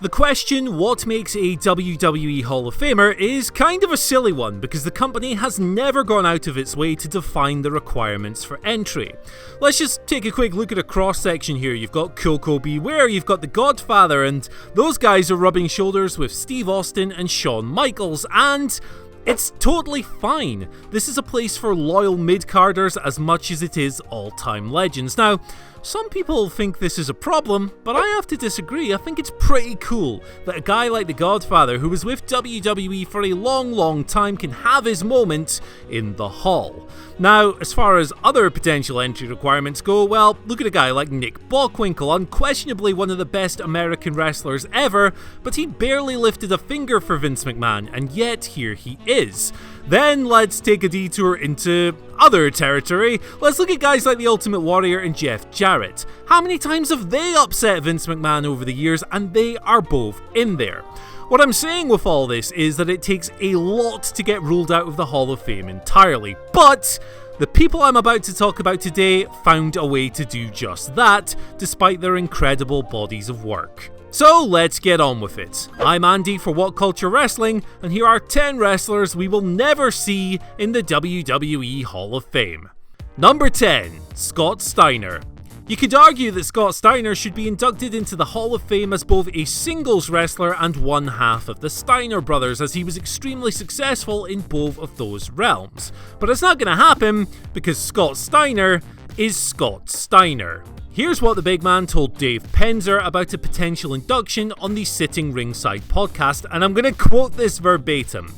The question, what makes a WWE Hall of Famer, is kind of a silly one because the company has never gone out of its way to define the requirements for entry. Let's just take a quick look at a cross-section here. You've got Koko B. Ware, you've got The Godfather, and those guys are rubbing shoulders with Steve Austin and Shawn Michaels, and it's totally fine. This is a place for loyal mid-carders as much as it is all-time legends. Now, some people think this is a problem, but I have to disagree. I think it's pretty cool that a guy like The Godfather, who was with WWE for a long time, can have his moment in the Hall. Now, as far as other potential entry requirements go, well, look at a guy like Nick Bockwinkel, unquestionably one of the best American wrestlers ever, but he barely lifted a finger for Vince McMahon, and yet here he is. Then let's take a detour into other territory. Let's look at guys like The Ultimate Warrior and Jeff Jarrett. How many times have they upset Vince McMahon over the years, and they are both in there? What I'm saying with all this is that it takes a lot to get ruled out of the Hall of Fame entirely, but the people I'm about to talk about today found a way to do just that, despite their incredible bodies of work. So let's get on with it. I'm Andy for WhatCulture Wrestling, and here are 10 wrestlers we will never see in the WWE Hall of Fame. Number 10, Scott Steiner. You could argue that Scott Steiner should be inducted into the Hall of Fame as both a singles wrestler and one half of the Steiner brothers, as he was extremely successful in both of those realms. But it's not going to happen because Scott Steiner is Scott Steiner. Here's what the big man told Dave Penzer about a potential induction on the Sitting Ringside podcast, and I'm going to quote this verbatim.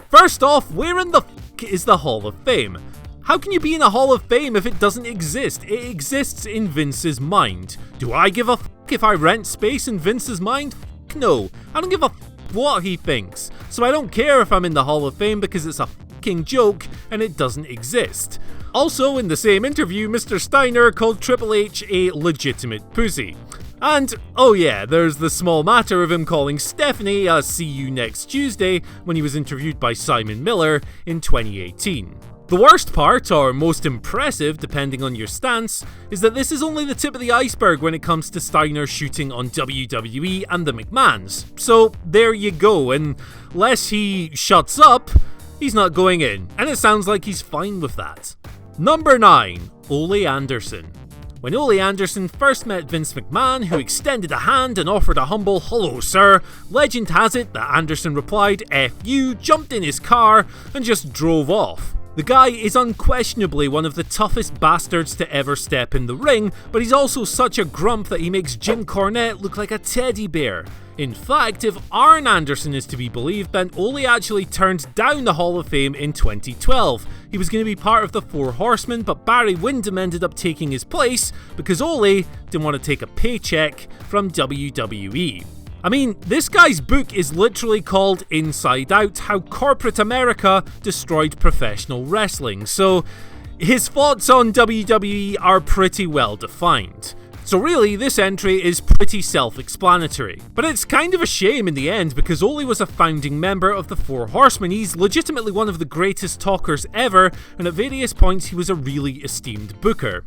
First off, where in the f*** is the Hall of Fame? How can you be in a Hall of Fame if it doesn't exist? It exists in Vince's mind. Do I give a f*** if I rent space in Vince's mind? F*** no. I don't give a f*** what he thinks. So I don't care if I'm in the Hall of Fame because it's a f***ing joke and it doesn't exist. Also, in the same interview, Mr. Steiner called Triple H a legitimate pussy. And, oh yeah, there's the small matter of him calling Stephanie a "see you next Tuesday" when he was interviewed by Simon Miller in 2018. The worst part, or most impressive depending on your stance, is that this is only the tip of the iceberg when it comes to Steiner shooting on WWE and the McMahons. So there you go, unless he shuts up, he's not going in, and it sounds like he's fine with that. Number 9, Ollie Anderson. When Ollie Anderson first met Vince McMahon, who extended a hand and offered a humble "hello sir," legend has it that Anderson replied "F you," jumped in his car, and just drove off. The guy is unquestionably one of the toughest bastards to ever step in the ring, but he's also such a grump that he makes Jim Cornette look like a teddy bear. In fact, if Arn Anderson is to be believed, then Ollie actually turned down the Hall of Fame in 2012. He was going to be part of the Four Horsemen, but Barry Windham ended up taking his place because Ollie didn't want to take a paycheck from WWE. I mean, this guy's book is literally called Inside Out: How Corporate America Destroyed Professional Wrestling, so his thoughts on WWE are pretty well defined. So really, this entry is pretty self-explanatory. But it's kind of a shame in the end because Ollie was a founding member of the Four Horsemen. He's legitimately one of the greatest talkers ever, and at various points he was a really esteemed booker.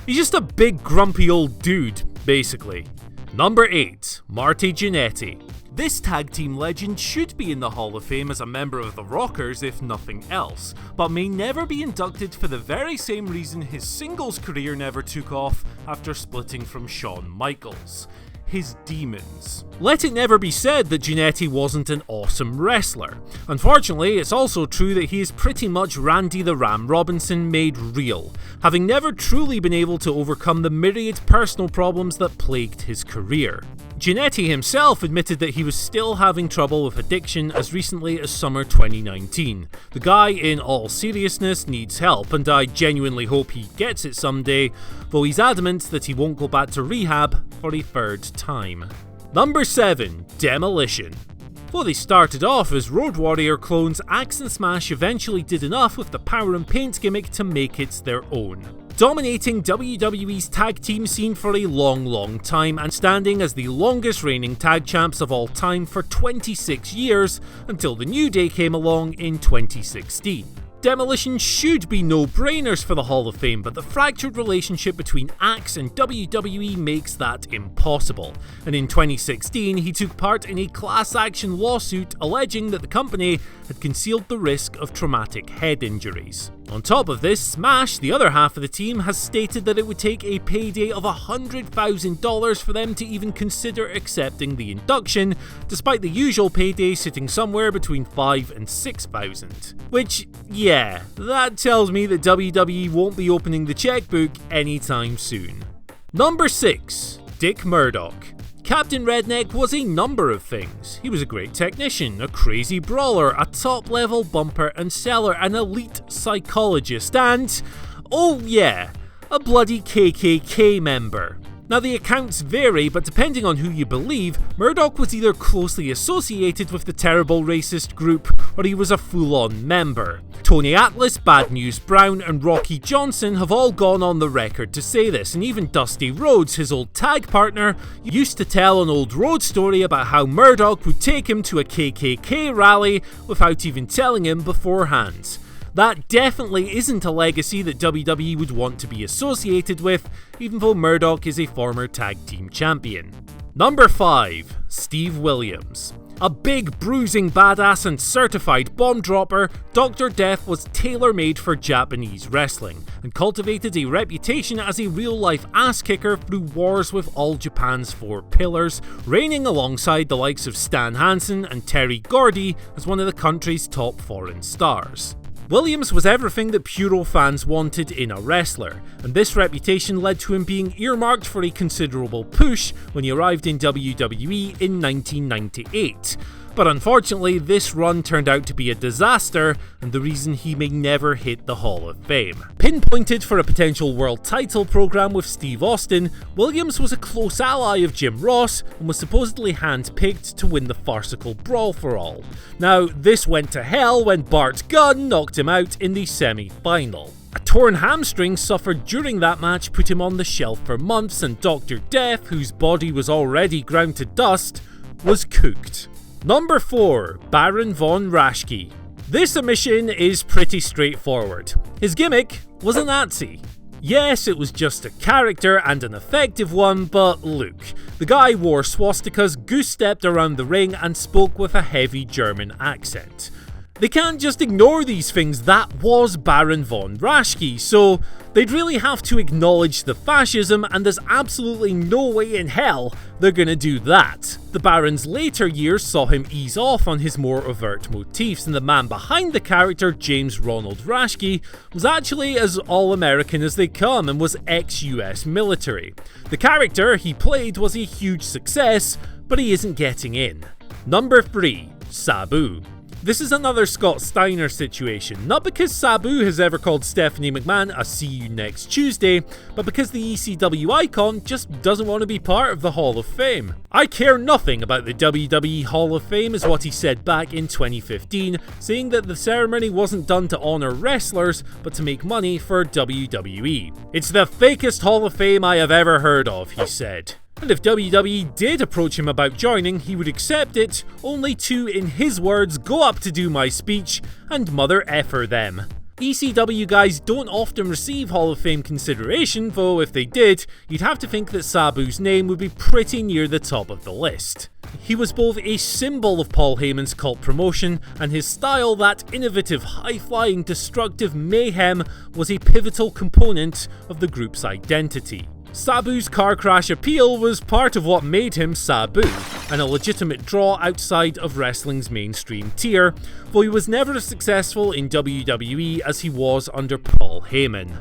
He's just a big grumpy old dude, basically. Number 8, Marty Jannetty. This tag team legend should be in the Hall of Fame as a member of the Rockers if nothing else, but may never be inducted for the very same reason his singles career never took off after splitting from Shawn Michaels: his demons. Let it never be said that Jannetty wasn't an awesome wrestler. Unfortunately, it's also true that he is pretty much Randy the Ram Robinson made real, having never truly been able to overcome the myriad personal problems that plagued his career. Jannetty himself admitted that he was still having trouble with addiction as recently as summer 2019. The guy, in all seriousness, needs help, and I genuinely hope he gets it someday, though he's adamant that he won't go back to rehab for a third time. Number 7, Demolition. Though they started off as Road Warrior clones, Axe and Smash eventually did enough with the power and paint gimmick to make it their own, dominating WWE's tag team scene for a long time and standing as the longest reigning tag champs of all time for 26 years until the New Day came along in 2016. Demolition should be no-brainers for the Hall of Fame, but the fractured relationship between Axe and WWE makes that impossible. And in 2016, he took part in a class-action lawsuit alleging that the company had concealed the risk of traumatic head injuries. On top of this, Smash, the other half of the team, has stated that it would take a payday of $100,000 for them to even consider accepting the induction, despite the usual payday sitting somewhere between $5,000 and $6,000. Which, yeah, that tells me that WWE won't be opening the checkbook anytime soon. Number 6. Dick Murdock. Captain Redneck was a number of things. He was a great technician, a crazy brawler, a top-level bumper and seller, an elite psychologist, and, oh yeah, a bloody KKK member. Now the accounts vary, but depending on who you believe, Murdock was either closely associated with the terrible racist group, or he was a full-on member. Tony Atlas, Bad News Brown and Rocky Johnson have all gone on the record to say this, and even Dusty Rhodes, his old tag partner, used to tell an old road story about how Murdock would take him to a KKK rally without even telling him beforehand. That definitely isn't a legacy that WWE would want to be associated with, even though Murdock is a former tag team champion. Number 5. Steve Williams. A big, bruising badass and certified bomb dropper, Dr. Death was tailor-made for Japanese wrestling, and cultivated a reputation as a real-life ass-kicker through wars with all Japan's 4 pillars, reigning alongside the likes of Stan Hansen and Terry Gordy as one of the country's top foreign stars. Williams was everything that Puro fans wanted in a wrestler, and this reputation led to him being earmarked for a considerable push when he arrived in WWE in 1998. But unfortunately, this run turned out to be a disaster, and the reason he may never hit the Hall of Fame. Pinpointed for a potential world title program with Steve Austin, Williams was a close ally of Jim Ross and was supposedly hand-picked to win the farcical Brawl for All. Now, this went to hell when Bart Gunn knocked him out in the semi-final. A torn hamstring suffered during that match put him on the shelf for months, and Dr. Death, whose body was already ground to dust, was cooked. Number 4. Baron von Raschke. This omission is pretty straightforward. His gimmick was a Nazi. Yes, it was just a character and an effective one, but look, the guy wore swastikas, goose-stepped around the ring and spoke with a heavy German accent. They can't just ignore these things, that was Baron von Raschke, so they'd really have to acknowledge the fascism, and there's absolutely no way in hell they're gonna do that. The Baron's later years saw him ease off on his more overt motifs, and the man behind the character, James Ronald Raschke, was actually as all-American as they come and was ex-US military. The character he played was a huge success, but he isn't getting in. Number 3. Sabu. This is another Scott Steiner situation, not because Sabu has ever called Stephanie McMahon a "see you next Tuesday", but because the ECW icon just doesn't want to be part of the Hall of Fame. "I care nothing about the WWE Hall of Fame" is what he said back in 2015, saying that the ceremony wasn't done to honour wrestlers, but to make money for WWE. "It's the fakest Hall of Fame I have ever heard of," he said. And if WWE did approach him about joining, he would accept it, only to, in his words, go up to do my speech and mother effer them. ECW guys don't often receive Hall of Fame consideration, though if they did, you'd have to think that Sabu's name would be pretty near the top of the list. He was both a symbol of Paul Heyman's cult promotion, and his style, that innovative, high-flying, destructive mayhem, was a pivotal component of the group's identity. Sabu's car crash appeal was part of what made him Sabu, and a legitimate draw outside of wrestling's mainstream tier, though he was never as successful in WWE as he was under Paul Heyman.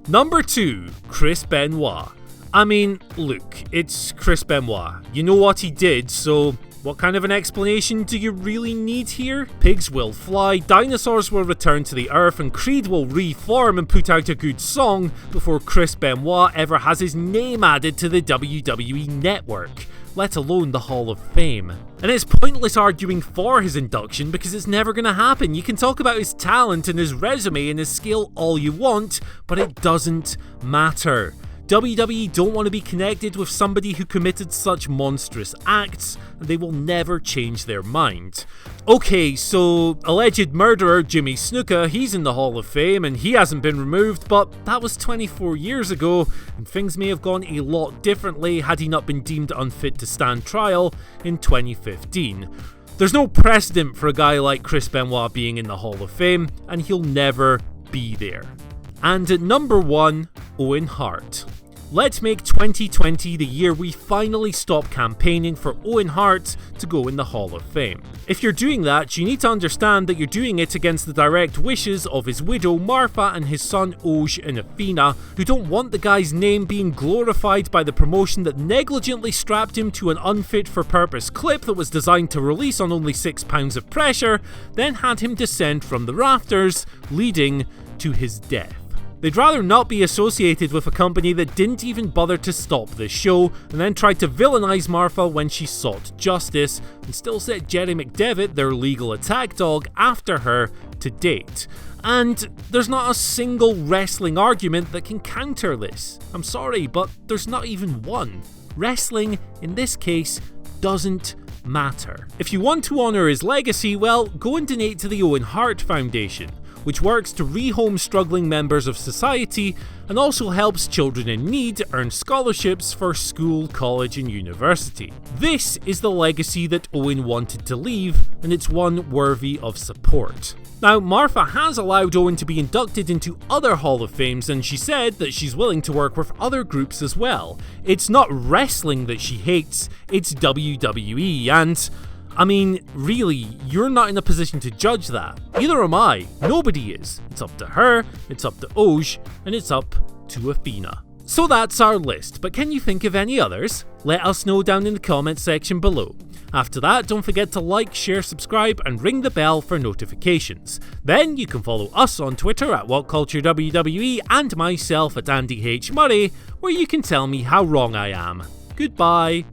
Number 2. Chris Benoit. I mean, look, it's Chris Benoit. You know what he did, so what kind of an explanation do you really need here? Pigs will fly, dinosaurs will return to the earth, and Creed will reform and put out a good song before Chris Benoit ever has his name added to the WWE network, let alone the Hall of Fame. And it's pointless arguing for his induction because it's never going to happen. You can talk about his talent and his resume and his skill all you want, but it doesn't matter. WWE don't want to be connected with somebody who committed such monstrous acts, and they will never change their mind. Okay, so alleged murderer Jimmy Snuka, he's in the Hall of Fame and he hasn't been removed, but that was 24 years ago, and things may have gone a lot differently had he not been deemed unfit to stand trial in 2015. There's no precedent for a guy like Chris Benoit being in the Hall of Fame, and he'll never be there. And at number 1, Owen Hart. Let's make 2020 the year we finally stop campaigning for Owen Hart to go in the Hall of Fame. If you're doing that, you need to understand that you're doing it against the direct wishes of his widow Martha and his son Oj and Athena, who don't want the guy's name being glorified by the promotion that negligently strapped him to an unfit for purpose clip that was designed to release on only 6 pounds of pressure, then had him descend from the rafters, leading to his death. They'd rather not be associated with a company that didn't even bother to stop this show, and then tried to villainize Martha when she sought justice, and still set Jerry McDevitt, their legal attack dog, after her to date. And there's not a single wrestling argument that can counter this. I'm sorry, but there's not even one. Wrestling, in this case, doesn't matter. If you want to honour his legacy, well, go and donate to the Owen Hart Foundation, which works to rehome struggling members of society and also helps children in need earn scholarships for school, college and university. This is the legacy that Owen wanted to leave, and it's one worthy of support. Now, Martha has allowed Owen to be inducted into other Hall of Fames, and she said that she's willing to work with other groups as well. It's not wrestling that she hates, it's WWE, and I mean, really, you're not in a position to judge that. Neither am I. Nobody is. It's up to her, it's up to Oj, and it's up to Athena. So that's our list, but can you think of any others? Let us know down in the comments section below. After that, don't forget to like, share, subscribe, and ring the bell for notifications. Then you can follow us on Twitter at WhatCulture WWE and myself at Andy H. Murray, where you can tell me how wrong I am. Goodbye.